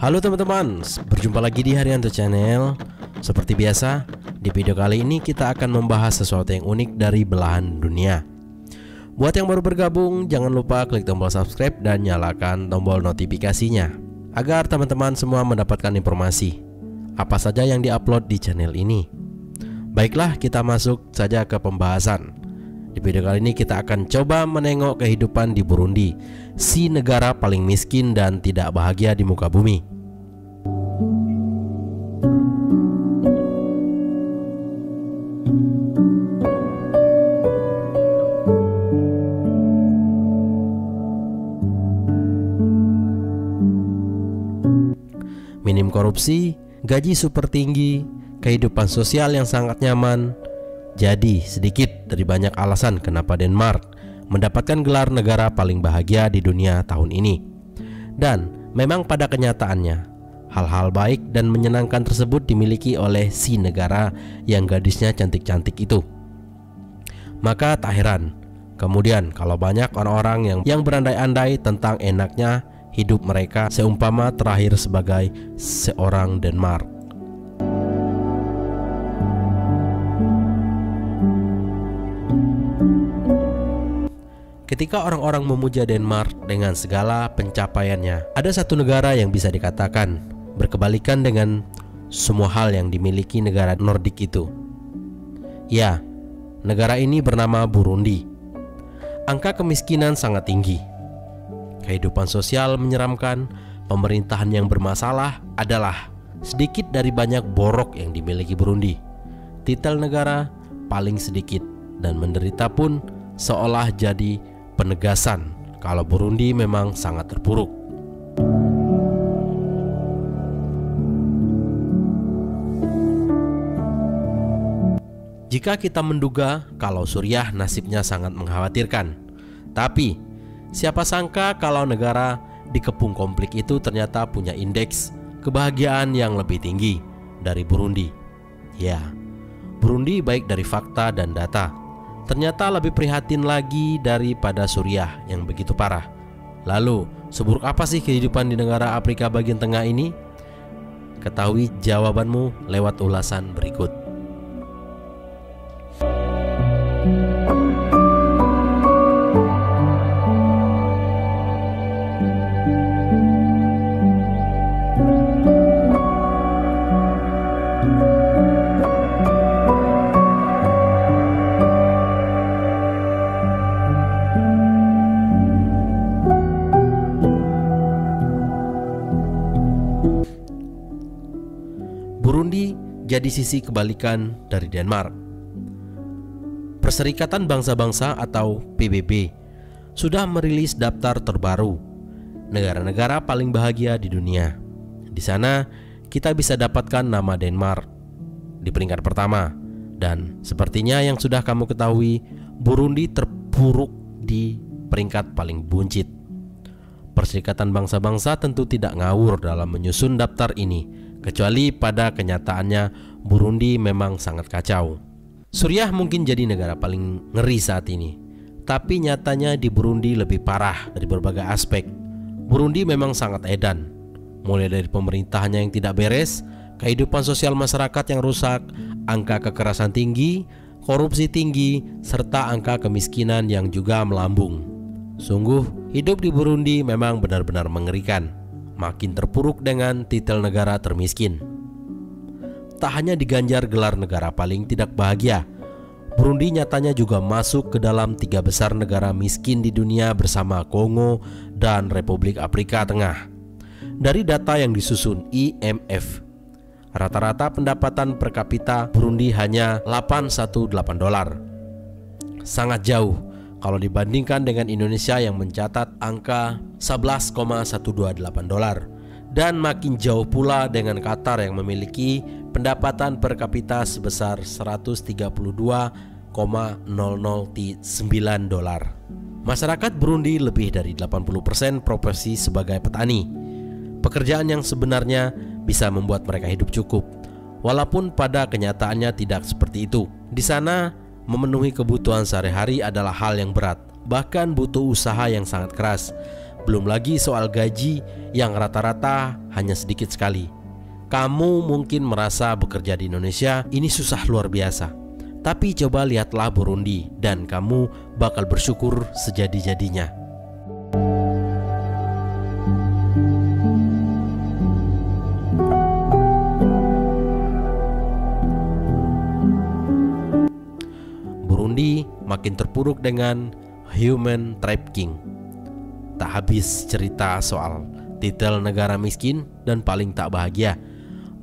Halo teman-teman, berjumpa lagi di Haryanto Channel. Seperti biasa, di video kali ini kita akan membahas sesuatu yang unik dari belahan dunia. Buat yang baru bergabung, jangan lupa klik tombol subscribe dan nyalakan tombol notifikasinya agar teman-teman semua mendapatkan informasi apa saja yang diupload di channel ini. Baiklah, kita masuk saja ke pembahasan. Di video kali ini kita akan coba menengok kehidupan di Burundi, si negara paling miskin dan tidak bahagia di muka bumi. Minim korupsi, gaji super tinggi, kehidupan sosial yang sangat nyaman. Jadi sedikit dari banyak alasan kenapa Denmark mendapatkan gelar negara paling bahagia di dunia tahun ini. Dan memang pada kenyataannya, hal-hal baik dan menyenangkan tersebut dimiliki oleh si negara yang gadisnya cantik-cantik itu. Maka tak heran kemudian kalau banyak orang-orang yang berandai-andai tentang enaknya hidup mereka seumpama terakhir sebagai seorang Denmark. Ketika orang-orang memuja Denmark dengan segala pencapaiannya, ada satu negara yang bisa dikatakan berkebalikan dengan semua hal yang dimiliki negara Nordik itu. Ya, negara ini bernama Burundi. Angka kemiskinan sangat tinggi, kehidupan sosial menyeramkan, pemerintahan yang bermasalah adalah sedikit dari banyak borok yang dimiliki Burundi. Titel negara paling sedikit dan menderita pun seolah jadi penegasan kalau Burundi memang sangat terpuruk. Jika kita menduga kalau Suriah nasibnya sangat mengkhawatirkan, tapi siapa sangka kalau negara dikepung konflik itu ternyata punya indeks kebahagiaan yang lebih tinggi dari Burundi. Ya, Burundi baik dari fakta dan data ternyata lebih prihatin lagi daripada Suriah yang begitu parah. Lalu, seburuk apa sih kehidupan di negara Afrika bagian tengah ini? Ketahui jawabanmu lewat ulasan berikut. Burundi jadi sisi kebalikan dari Denmark. Perserikatan Bangsa-Bangsa atau PBB sudah merilis daftar terbaru negara-negara paling bahagia di dunia. Di sana kita bisa dapatkan nama Denmark di peringkat pertama. Dan sepertinya yang sudah kamu ketahui, Burundi terpuruk di peringkat paling buncit. Perserikatan Bangsa-Bangsa tentu tidak ngawur dalam menyusun daftar ini, kecuali pada kenyataannya Burundi memang sangat kacau. Suriah mungkin jadi negara paling ngeri saat ini, tapi nyatanya di Burundi lebih parah dari berbagai aspek. Burundi memang sangat edan, mulai dari pemerintahannya yang tidak beres, kehidupan sosial masyarakat yang rusak, angka kekerasan tinggi, korupsi tinggi, serta angka kemiskinan yang juga melambung. Sungguh, hidup di Burundi memang benar-benar mengerikan. Makin terpuruk dengan titel negara termiskin. Tak hanya diganjar gelar negara paling tidak bahagia, Burundi nyatanya juga masuk ke dalam 3 besar negara miskin di dunia bersama Kongo dan Republik Afrika Tengah. Dari data yang disusun IMF, rata-rata pendapatan per kapita Burundi hanya $818. Sangat jauh kalau dibandingkan dengan Indonesia yang mencatat angka $11,128, dan makin jauh pula dengan Qatar yang memiliki pendapatan per kapita sebesar $132,009. Masyarakat Burundi lebih dari 80% profesi sebagai petani, pekerjaan yang sebenarnya bisa membuat mereka hidup cukup, walaupun pada kenyataannya tidak seperti itu. Di sana memenuhi kebutuhan sehari-hari adalah hal yang berat, bahkan butuh usaha yang sangat keras. Belum lagi soal gaji yang rata-rata hanya sedikit sekali. Kamu mungkin merasa bekerja di Indonesia ini susah luar biasa. Tapi coba lihatlah Burundi dan kamu bakal bersyukur sejadi-jadinya. Burundi makin terpuruk dengan human trafficking. Tak habis cerita soal titel negara miskin dan paling tak bahagia.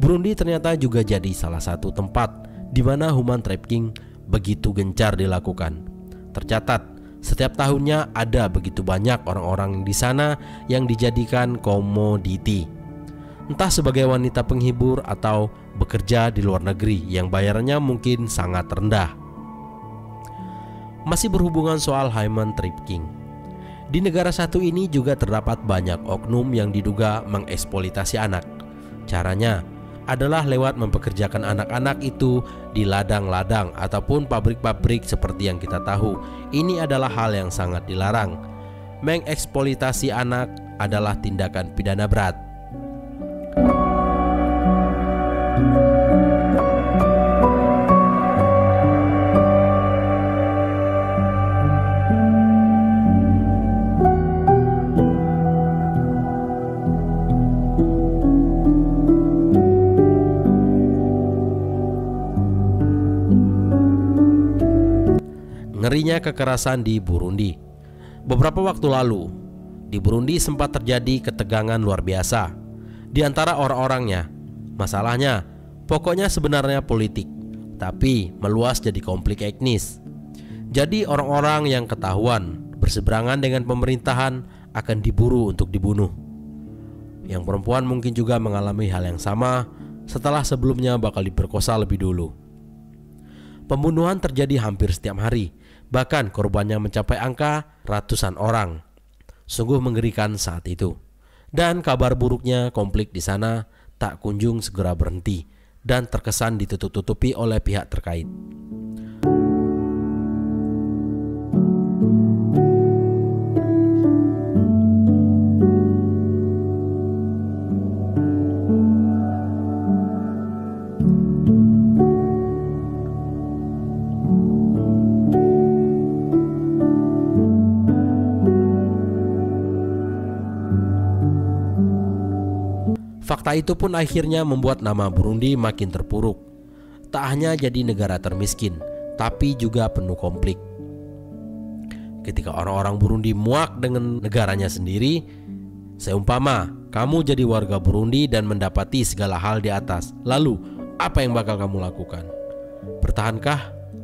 Burundi ternyata juga jadi salah satu tempat di mana human trafficking begitu gencar dilakukan. Tercatat, setiap tahunnya ada begitu banyak orang-orang di sana yang dijadikan komoditi. Entah sebagai wanita penghibur atau bekerja di luar negeri yang bayarannya mungkin sangat rendah. Masih berhubungan soal human trafficking. Di negara satu ini juga terdapat banyak oknum yang diduga mengeksploitasi anak. Caranya adalah lewat mempekerjakan anak-anak itu di ladang-ladang ataupun pabrik-pabrik seperti yang kita tahu. Ini adalah hal yang sangat dilarang. Mengeksploitasi anak adalah tindakan pidana berat. Ngerinya kekerasan di Burundi. Beberapa waktu lalu, di Burundi sempat terjadi ketegangan luar biasa di antara orang-orangnya. Masalahnya, pokoknya sebenarnya politik, tapi meluas jadi konflik etnis. Jadi orang-orang yang ketahuan berseberangan dengan pemerintahan akan diburu untuk dibunuh. Yang perempuan mungkin juga mengalami hal yang sama setelah sebelumnya bakal diperkosa lebih dulu. Pembunuhan terjadi hampir setiap hari, bahkan korbannya mencapai angka ratusan orang. Sungguh mengerikan saat itu. Dan kabar buruknya konflik di sana tak kunjung segera berhenti dan terkesan ditutup-tutupi oleh pihak terkait. Fakta itu pun akhirnya membuat nama Burundi makin terpuruk. Tak hanya jadi negara termiskin, tapi juga penuh konflik. Ketika orang-orang Burundi muak dengan negaranya sendiri, seumpama kamu jadi warga Burundi dan mendapati segala hal di atas, lalu apa yang bakal kamu lakukan? Bertahankah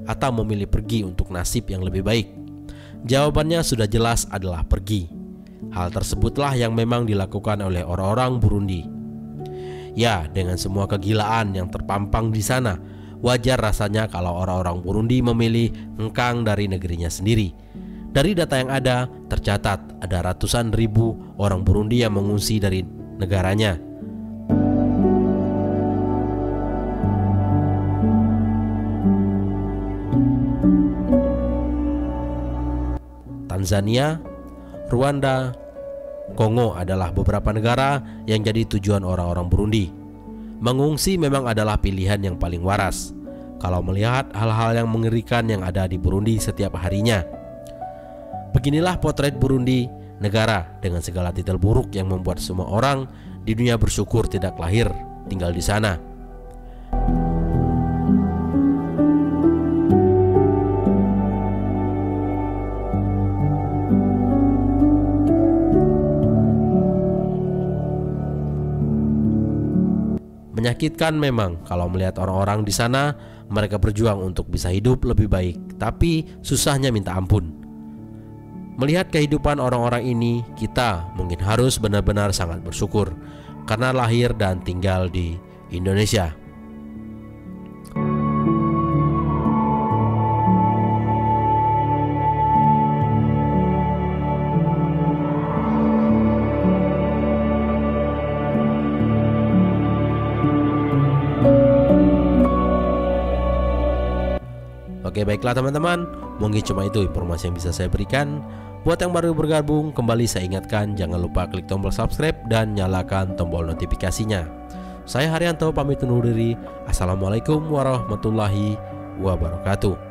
atau memilih pergi untuk nasib yang lebih baik? Jawabannya sudah jelas adalah pergi. Hal tersebutlah yang memang dilakukan oleh orang-orang Burundi. Ya, dengan semua kegilaan yang terpampang di sana, wajar rasanya kalau orang-orang Burundi memilih hengkang dari negerinya sendiri. Dari data yang ada, tercatat ada ratusan ribu orang Burundi yang mengungsi dari negaranya. Tanzania, Rwanda, Kongo adalah beberapa negara yang jadi tujuan orang-orang Burundi. Mengungsi memang adalah pilihan yang paling waras kalau melihat hal-hal yang mengerikan yang ada di Burundi setiap harinya. Beginilah potret Burundi, negara dengan segala titel buruk yang membuat semua orang di dunia bersyukur tidak lahir tinggal di sana. Menyakitkan memang kalau melihat orang-orang di sana, mereka berjuang untuk bisa hidup lebih baik, tapi susahnya minta ampun. Melihat kehidupan orang-orang ini, kita mungkin harus benar-benar sangat bersyukur karena lahir dan tinggal di Indonesia. Oke, baiklah teman-teman, Mungkin cuma itu informasi yang bisa saya berikan. Buat yang baru bergabung, kembali saya ingatkan jangan lupa klik tombol subscribe dan nyalakan tombol notifikasinya. Saya Haryanto pamit undur diri. Assalamualaikum warahmatullahi wabarakatuh.